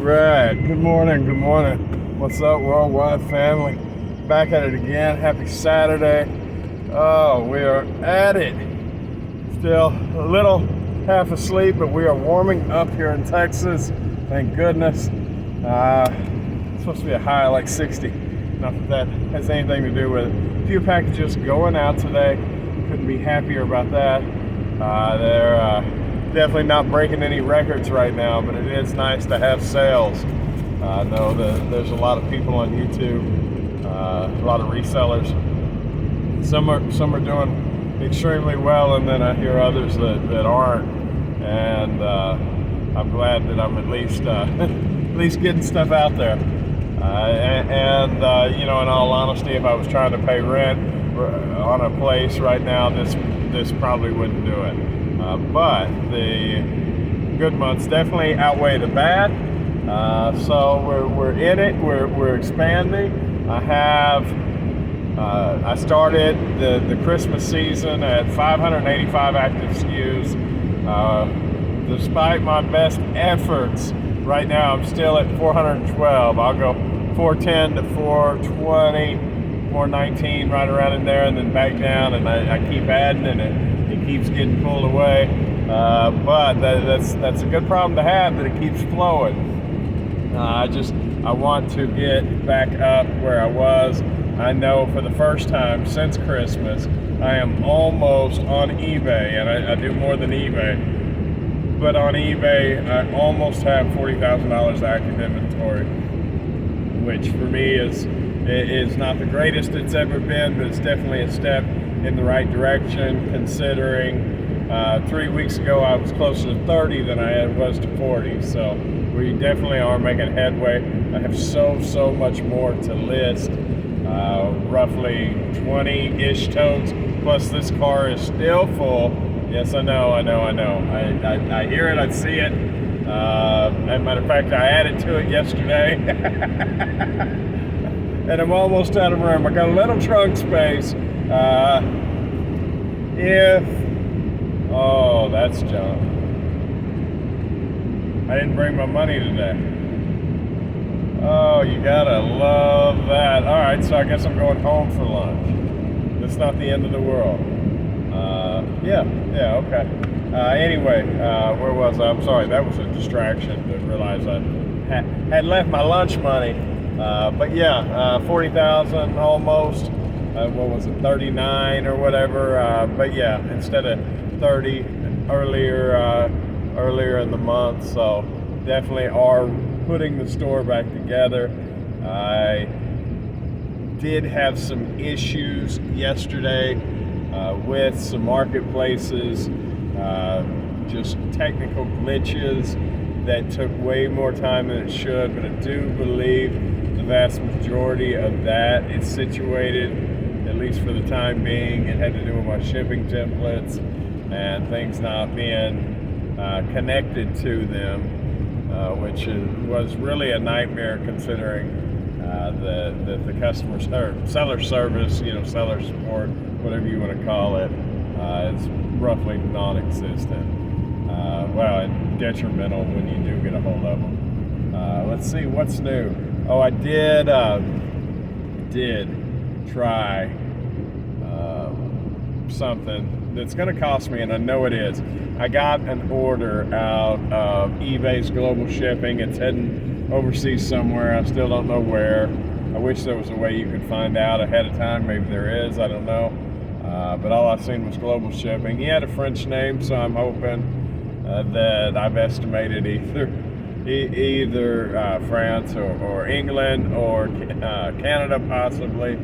Right. Good morning. Good morning. What's up, worldwide family? Back at it again. Happy Saturday. Oh, we are at it. Still a little half asleep, but we are warming up here in Texas. Thank goodness. It's supposed to be a high of like 60. Not that that has anything to do with it. A few packages going out today. Couldn't be happier about that. They're definitely not breaking any records right now, but it is nice to have sales. I know that there's a lot of people on YouTube, a lot of resellers. Some are doing extremely well, and then I hear others that aren't. And I'm glad that I'm at least getting stuff out there. You know, in all honesty, if I was trying to pay rent on a place right now, this probably wouldn't do it. But the good months definitely outweigh the bad. So we're in it. We're expanding. I started the Christmas season at 585 active SKUs. Despite my best efforts, right now I'm still at 412. I'll go 410 to 420, 419, right around in there, and then back down. And I keep adding, and it keeps getting pulled away. But that's a good problem to have, that it keeps flowing. I want to get back up where I was. I know for the first time since Christmas, I am almost on eBay, and I do more than eBay. But on eBay, I almost have $40,000 active inventory, which for me is not the greatest it's ever been, but it's definitely a step in the right direction, considering 3 weeks ago I was closer to 30 than I was to 40. So we definitely are making headway. I have so much more to list. Roughly 20-ish totes, plus this car is still full. Yes, I know. I hear it, I see it. As a matter of fact, I added to it yesterday. And I'm almost out of room. I got a little trunk space. Oh, that's junk. I didn't bring my money today. Oh, you gotta love that. All right, so I guess I'm going home for lunch. That's not the end of the world. Yeah, okay. Anyway, where was I? I'm sorry, that was a distraction to realize I had left my lunch money. But yeah, 40,000 almost. What was it, 39 or whatever? But yeah, instead of 30 earlier in the month. So definitely are putting the store back together. I did have some issues yesterday with some marketplaces, just technical glitches that took way more time than it should, but I do believe the vast majority of that is situated, at least for the time being. It had to do with my shipping templates and things not being connected to them, which was really a nightmare, considering the customer or seller service, you know, seller support, whatever you want to call it, is roughly non-existent. Well, and detrimental when you do get a hold of them. Let's see what's new. Oh, I did try something that's going to cost me, and I know it is. I got an order out of eBay's global shipping. It's heading overseas somewhere. I still don't know where. I wish there was a way you could find out ahead of time. Maybe there is, I don't know. But all I've seen was global shipping. He had a French name, so I'm hoping that I've estimated either France or England or Canada possibly.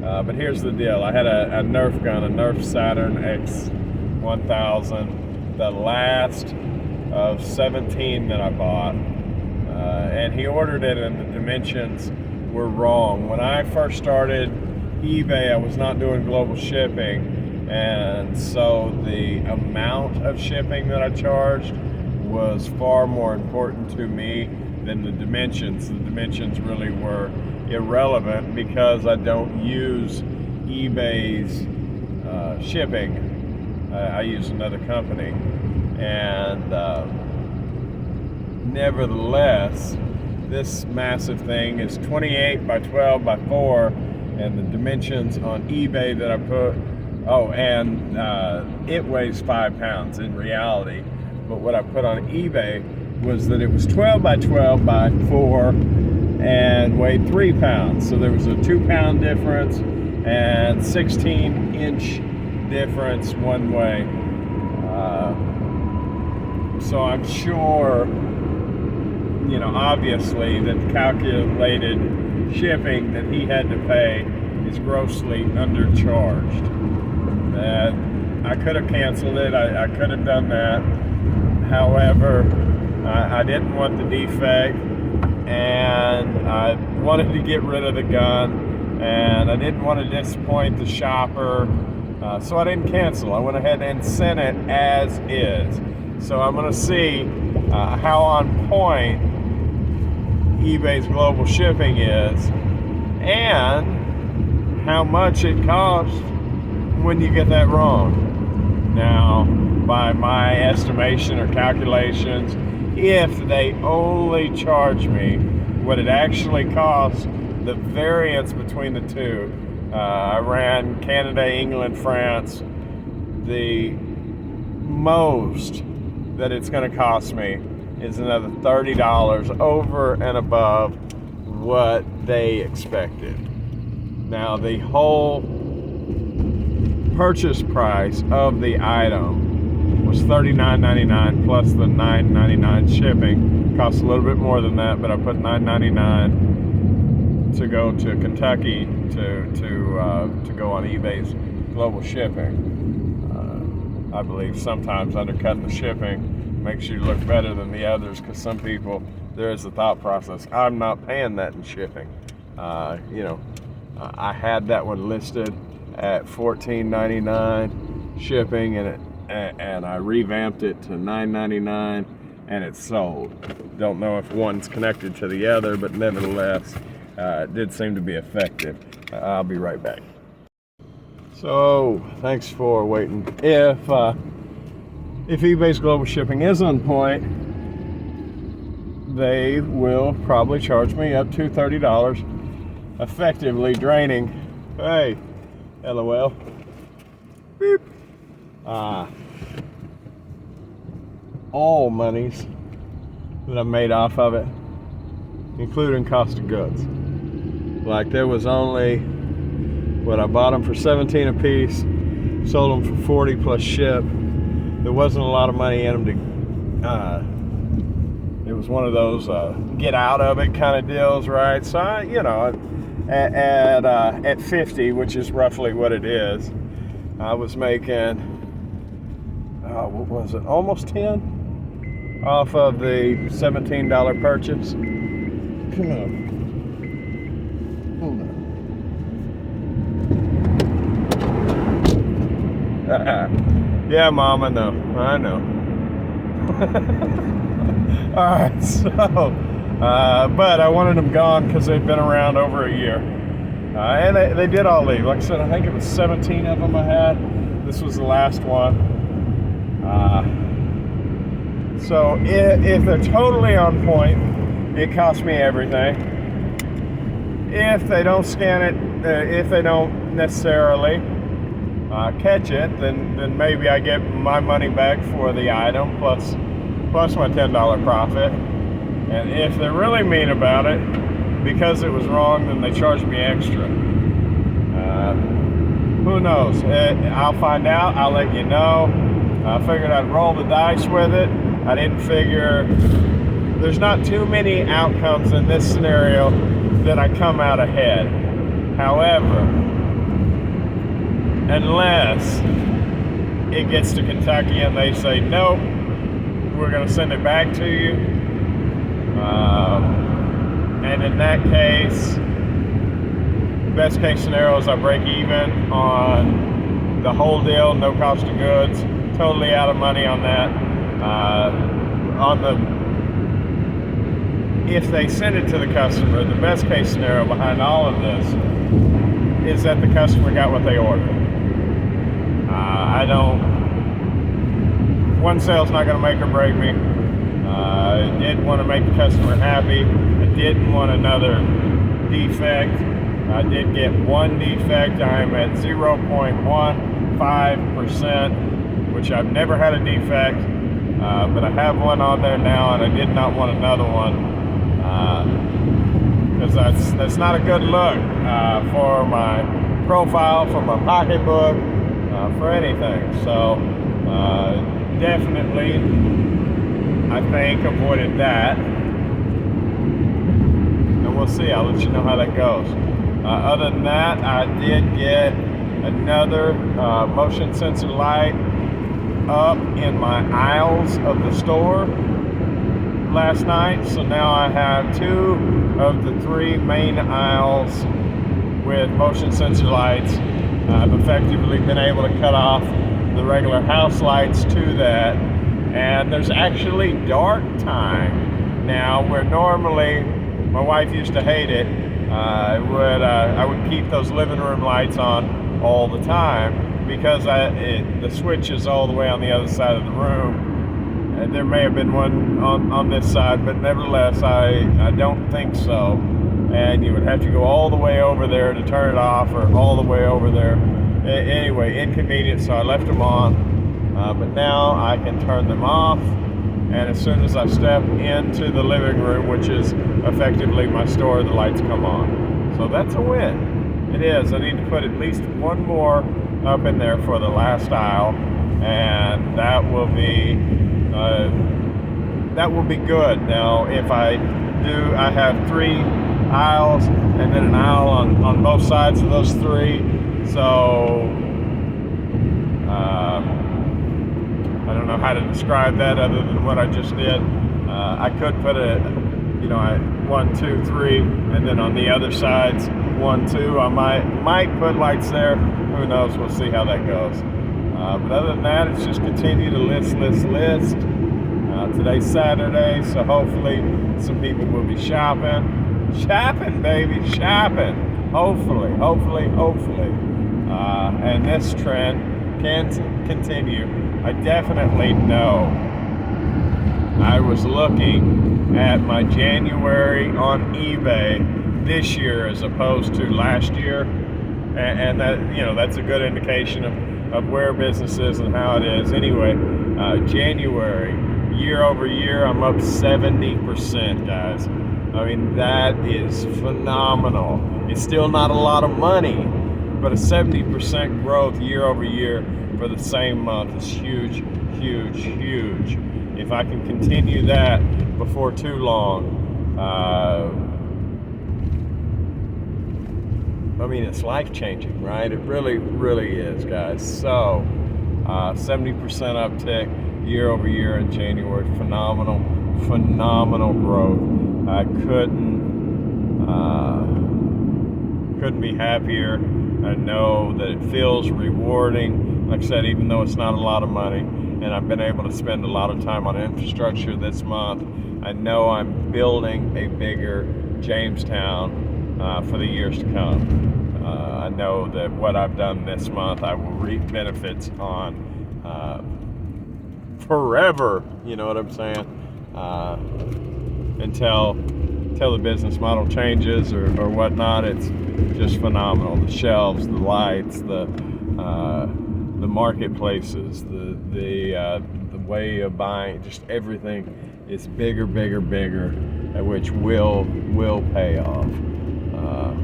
But here's the deal. I had a Nerf gun, a Nerf Saturn X1000, the last of 17 that I bought. And he ordered it, and the dimensions were wrong. When I first started eBay, I was not doing global shipping, and so the amount of shipping that I charged was far more important to me than the dimensions. The dimensions really were irrelevant because I don't use eBay's shipping. I use another company, and nevertheless, This massive thing is 28 by 12 by 4, and the dimensions on eBay that I put, oh, and it weighs 5 pounds in reality, but what I put on eBay was that it was 12 by 12 by 4 and weighed 3 pounds. So there was a 2-pound difference and 16-inch difference one way. So I'm sure, you know, obviously that the calculated shipping that he had to pay is grossly undercharged. That I could have canceled it. I could have done that. However, I didn't want the defect, and I wanted to get rid of the gun, and I didn't want to disappoint the shopper, so I didn't cancel. I went ahead and sent it as is. So I'm going to see how on point eBay's global shipping is, and how much it costs when you get that wrong. Now, by my estimation or calculations, if they only charge me what it actually costs, the variance between the two, I ran Canada, England, France, the most that it's going to cost me is another $30 over and above what they expected. Now, the whole purchase price of the item was $39.99 plus the $9.99 shipping. Costs a little bit more than that, but I put $9.99 to go to Kentucky to go on eBay's global shipping. I believe sometimes undercutting the shipping makes you look better than the others, because some people, there is a thought process, I'm not paying that in shipping. You know, I had that one listed at $14.99 shipping, and I revamped it to $9.99, and it's sold. Don't know if one's connected to the other, but nevertheless, it did seem to be effective. I'll be right back. So, thanks for waiting. If eBay's global shipping is on point, they will probably charge me up to $30, effectively draining, hey, LOL, beep, all monies that I made off of it, including cost of goods. Like, there was only, what, I bought them for $17 a piece, sold them for $40 plus ship. There wasn't a lot of money in them to, it was one of those get out of it kind of deals, right? So I, you know, at 50, which is roughly what it is, I was making, what was it, almost 10 off of the $17 purchase. Come on. Hold on. Yeah, Mom, I know. All right, so, but I wanted them gone because they'd been around over a year. And they did all leave. Like I said, I think it was 17 of them I had. This was the last one. So if they're totally on point, it costs me everything. If they don't scan it, if they don't necessarily catch it, then maybe I get my money back for the item plus my $10 profit. And if they're really mean about it, because it was wrong, then they charge me extra. Who knows? I'll find out. I'll let you know. I figured I'd roll the dice with it. I didn't figure, there's not too many outcomes in this scenario that I come out ahead. However, unless it gets to Kentucky and they say, nope, we're going to send it back to you. And in that case, best case scenario is I break even on the whole deal, no cost of goods, totally out of money on that. If they send it to the customer, the best case scenario behind all of this is that the customer got what they ordered. One sale's not going to make or break me. I did want to make the customer happy. I didn't want another defect. I did get one defect. I'm at 0.15%, which I've never had a defect, but I have one on there now, and I did not want another one, because that's not a good look for my profile, for my pocketbook, for anything. So definitely, I think, avoided that. And we'll see. I'll let you know how that goes. Other than that, I did get another motion sensor light up in my aisles of the store last night. So now I have 2 of the 3 main aisles with motion sensor lights. I've effectively been able to cut off the regular house lights to that. And there's actually dark time now, where normally my wife used to hate it. I would keep those living room lights on all the time, because the switch is all the way on the other side of the room. And there may have been one on this side, but nevertheless, I don't think so. And you would have to go all the way over there to turn it off, or all the way over there. Anyway, inconvenient, so I left them on. But now I can turn them off, and as soon as I step into the living room, which is effectively my store, the lights come on. So that's a win. It is. I need to put at least one more up in there for the last aisle, and that will be good. Now, if I do, I have 3 aisles, and then an aisle on both sides of those 3. So I don't know how to describe that other than what I just did. I could put 1, 2, 3, and then on the other sides 1, 2. I might put lights there. Who knows? We'll see how that goes. But other than that, it's just continue to list. Today's Saturday, so hopefully some people will be shopping, baby, shopping. Hopefully. And this trend can continue. I definitely know. I was looking at my January on eBay this year as opposed to last year, and that, that's a good indication of where business is and how it is. Anyway, January, year over year, I'm up 70%, guys. I mean, that is phenomenal. It's still not a lot of money, but a 70% growth year over year for the same month is huge. If I can continue that before too long, I mean, it's life-changing, right? It really is, guys. So 70% uptick year over year in January. Phenomenal growth. I couldn't be happier. I know that it feels rewarding. Like I said, even though it's not a lot of money, and I've been able to spend a lot of time on infrastructure this month, I know I'm building a bigger Jamestown for the years to come. I know that what I've done this month, I will reap benefits on forever. You know what I'm saying? Until the business model changes or whatnot. It's just phenomenal. The shelves, the lights, the marketplaces, the way of buying, just everything is bigger, which will pay off.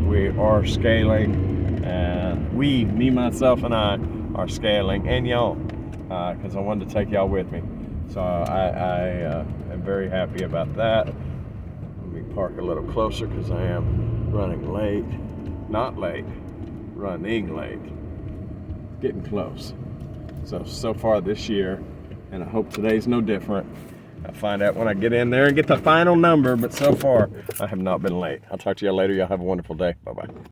We are scaling, and me, myself, and I are scaling, and y'all, because I wanted to take y'all with me. So I am very happy about that. Let me park a little closer because I am running late. Not late, running late. Getting close. So far this year, and I hope today's no different. I'll find out when I get in there and get the final number, but so far I have not been late. I'll talk to y'all later. Y'all have a wonderful day. Bye-bye.